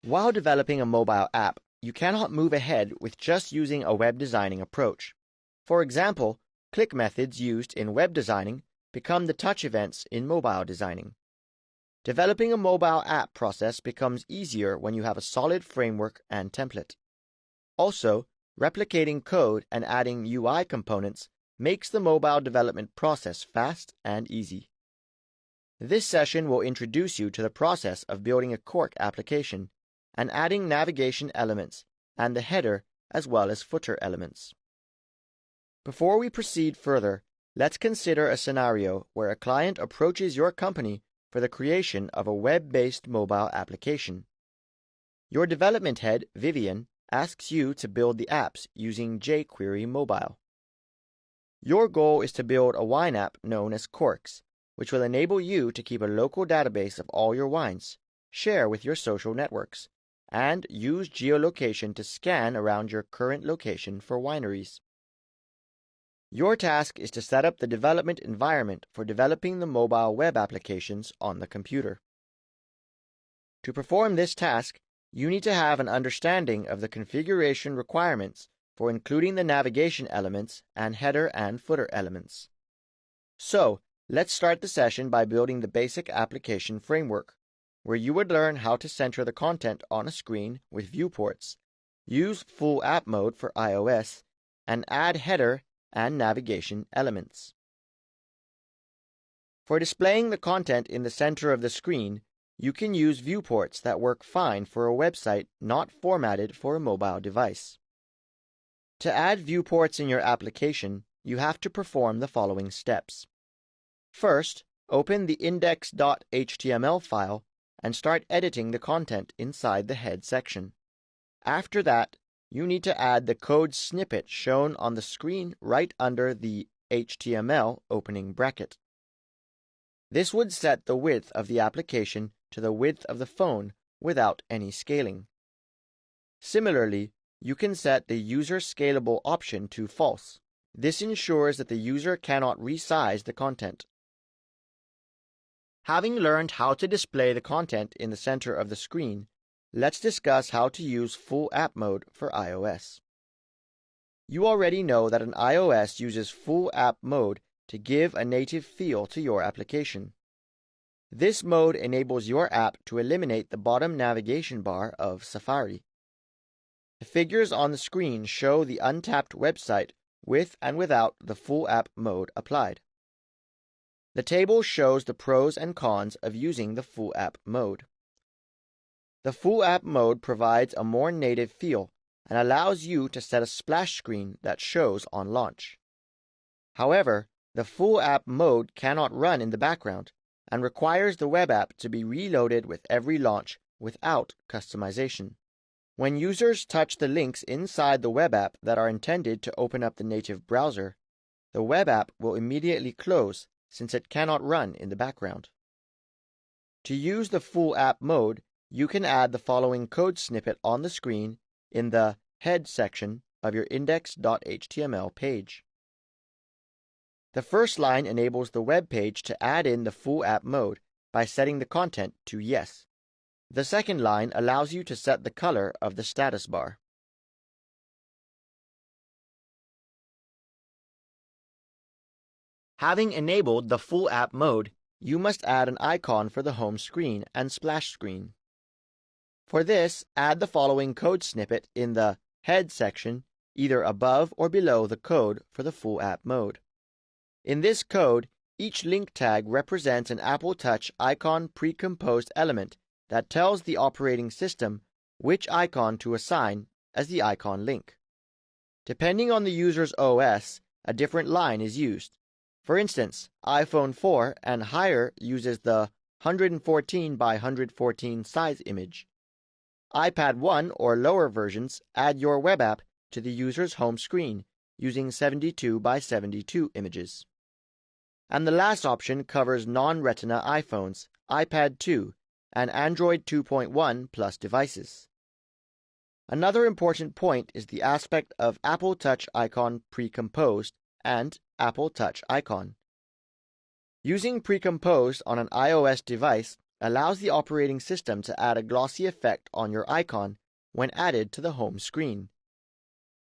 While developing a mobile app, you cannot move ahead with just using a web designing approach. For example, click methods used in web designing become the touch events in mobile designing. Developing a mobile app process becomes easier when you have a solid framework and template. Also, replicating code and adding UI components makes the mobile development process fast and easy. This session will introduce you to the process of building a Cork application and adding navigation elements and the header as well as footer elements. Before we proceed further, let's consider a scenario where a client approaches your company for the creation of a web-based mobile application. Your development head, Vivian, asks you to build the apps using jQuery Mobile. Your goal is to build a wine app known as Corks, which will enable you to keep a local database of all your wines, share with your social networks, and use geolocation to scan around your current location for wineries. Your task is to set up the development environment for developing the mobile web applications on the computer. To perform this task, you need to have an understanding of the configuration requirements for including the navigation elements and header and footer elements. So, let's start the session by building the basic application framework, where you would learn how to center the content on a screen with viewports, use full app mode for iOS, and add header and navigation elements. For displaying the content in the center of the screen, you can use viewports that work fine for a website not formatted for a mobile device. To add viewports in your application, you have to perform the following steps. First, open the index.html file and start editing the content inside the head section. After that, you need to add the code snippet shown on the screen right under the HTML opening bracket. This would set the width of the application to the width of the phone without any scaling. Similarly, you can set the user scalable option to false. This ensures that the user cannot resize the content. Having learned how to display the content in the center of the screen, let's discuss how to use full app mode for iOS. You already know that an iOS uses full app mode to give a native feel to your application. This mode enables your app to eliminate the bottom navigation bar of Safari. The figures on the screen show the untapped website with and without the full app mode applied. The table shows the pros and cons of using the full app mode. The full app mode provides a more native feel and allows you to set a splash screen that shows on launch. However, the full app mode cannot run in the background and requires the web app to be reloaded with every launch without customization. When users touch the links inside the web app that are intended to open up the native browser, the web app will immediately close since it cannot run in the background. To use the full app mode, you can add the following code snippet on the screen in the head section of your index.html page. The first line enables the web page to add in the full app mode by setting the content to yes. The second line allows you to set the color of the status bar. Having enabled the full app mode, you must add an icon for the home screen and splash screen. For this, add the following code snippet in the head section, either above or below the code for the full app mode. In this code, each link tag represents an Apple Touch icon pre-composed element that tells the operating system which icon to assign as the icon link. Depending on the user's OS, a different line is used. For instance, iPhone 4 and higher uses the 114 by 114 size image. iPad 1 or lower versions add your web app to the user's home screen using 72 by 72 images. And the last option covers non-Retina iPhones, iPad 2, and Android 2.1 Plus devices. Another important point is the aspect of Apple Touch icon pre-composed and Apple Touch icon. Using pre-composed on an iOS device allows the operating system to add a glossy effect on your icon when added to the home screen.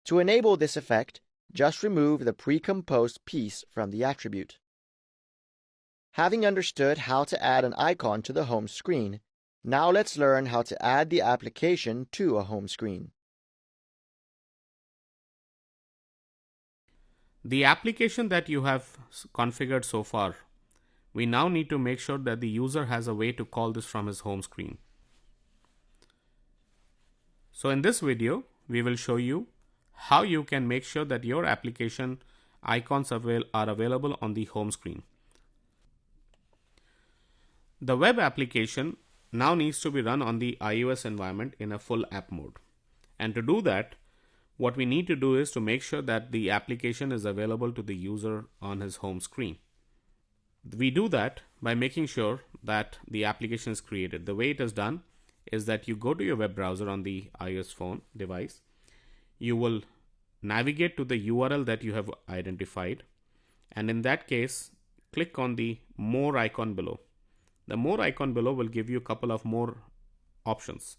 To enable this effect, just remove the pre-composed piece from the attribute. Having understood how to add an icon to the home screen, now let's learn how to add the application to a home screen. The application that you have configured so far, we now need to make sure that the user has a way to call this from his home screen. So in this video, we will show you how you can make sure that your application icons are available on the home screen. The web application now needs to be run on the iOS environment in a full app mode. And to do that, what we need to do is to make sure that the application is available to the user on his home screen. We do that by making sure that the application is created. The way it is done is that you go to your web browser on the iOS phone device. You will navigate to the URL that you have identified, and in that case, click on the More icon below. The More icon below will give you a couple of more options.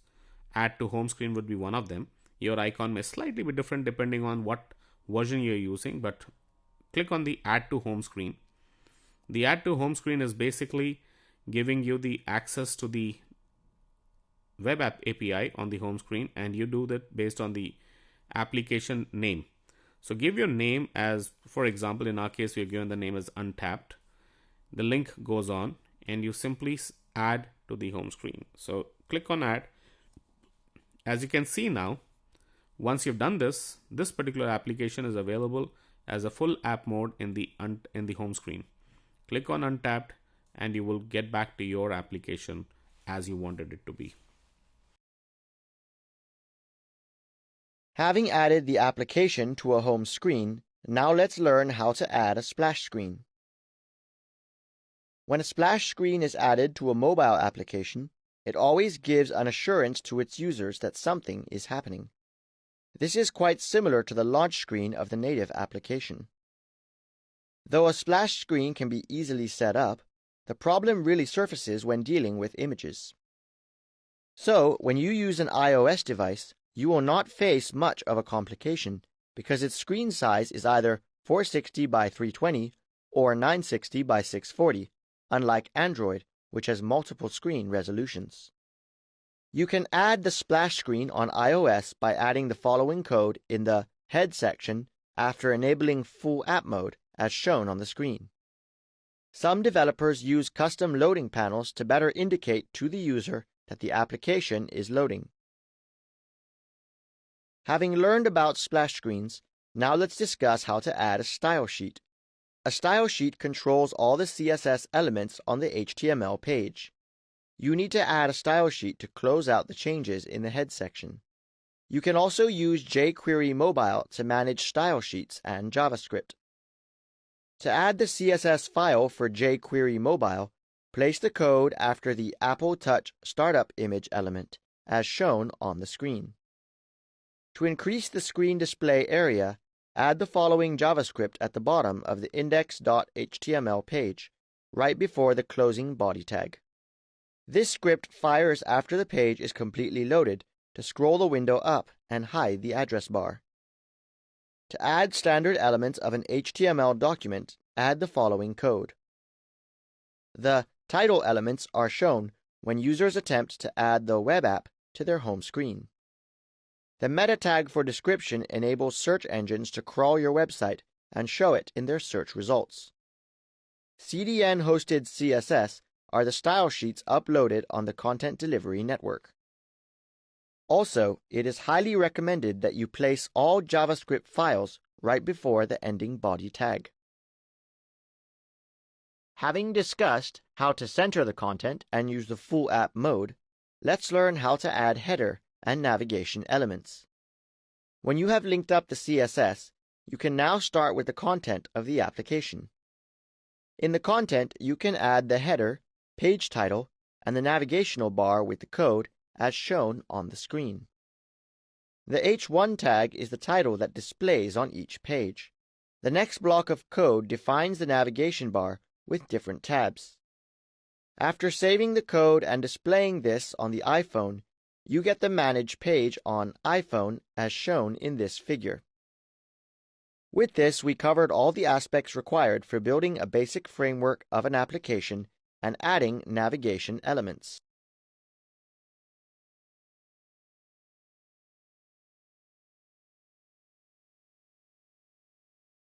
Add to home screen would be one of them. Your icon may slightly be different depending on what version you're using, but click on the Add to home screen. The Add to home screen is basically giving you the access to the web app API on the home screen, and you do that based on the application name. So give your name as, for example, in our case, we've given the name as Untapped. The link goes on and you simply add to the home screen. So click on Add. As you can see now, once you've done this, this particular application is available as a full app mode in the home screen. Click on Untapped and you will get back to your application as you wanted it to be. Having added the application to a home screen, now let's learn how to add a splash screen. When a splash screen is added to a mobile application, it always gives an assurance to its users that something is happening. This is quite similar to the launch screen of the native application. Though a splash screen can be easily set up, the problem really surfaces when dealing with images. So, when you use an iOS device, you will not face much of a complication because its screen size is either 460 by 320 or 960 by 640, unlike Android, which has multiple screen resolutions. You can add the splash screen on iOS by adding the following code in the Head section after enabling full app mode, as shown on the screen. Some developers use custom loading panels to better indicate to the user that the application is loading. Having learned about splash screens, now let's discuss how to add a style sheet. A style sheet controls all the CSS elements on the HTML page. You need to add a style sheet to close out the changes in the head section. You can also use jQuery Mobile to manage style sheets and JavaScript. To add the CSS file for jQuery Mobile, place the code after the Apple Touch startup image element, as shown on the screen. To increase the screen display area, add the following JavaScript at the bottom of the index.html page, right before the closing body tag. This script fires after the page is completely loaded to scroll the window up and hide the address bar. To add standard elements of an HTML document, add the following code. The title elements are shown when users attempt to add the web app to their home screen. The meta tag for description enables search engines to crawl your website and show it in their search results. CDN-hosted CSS are the style sheets uploaded on the Content Delivery Network. Also, it is highly recommended that you place all JavaScript files right before the ending body tag. Having discussed how to center the content and use the full app mode, let's learn how to add header and navigation elements. When you have linked up the CSS, you can now start with the content of the application. In the content, you can add the header, page title, and the navigational bar with the code as shown on the screen. The H1 tag is the title that displays on each page. The next block of code defines the navigation bar with different tabs. After saving the code and displaying this on the iPhone, you get the Manage page on iPhone as shown in this figure. With this, we covered all the aspects required for building a basic framework of an application and adding navigation elements.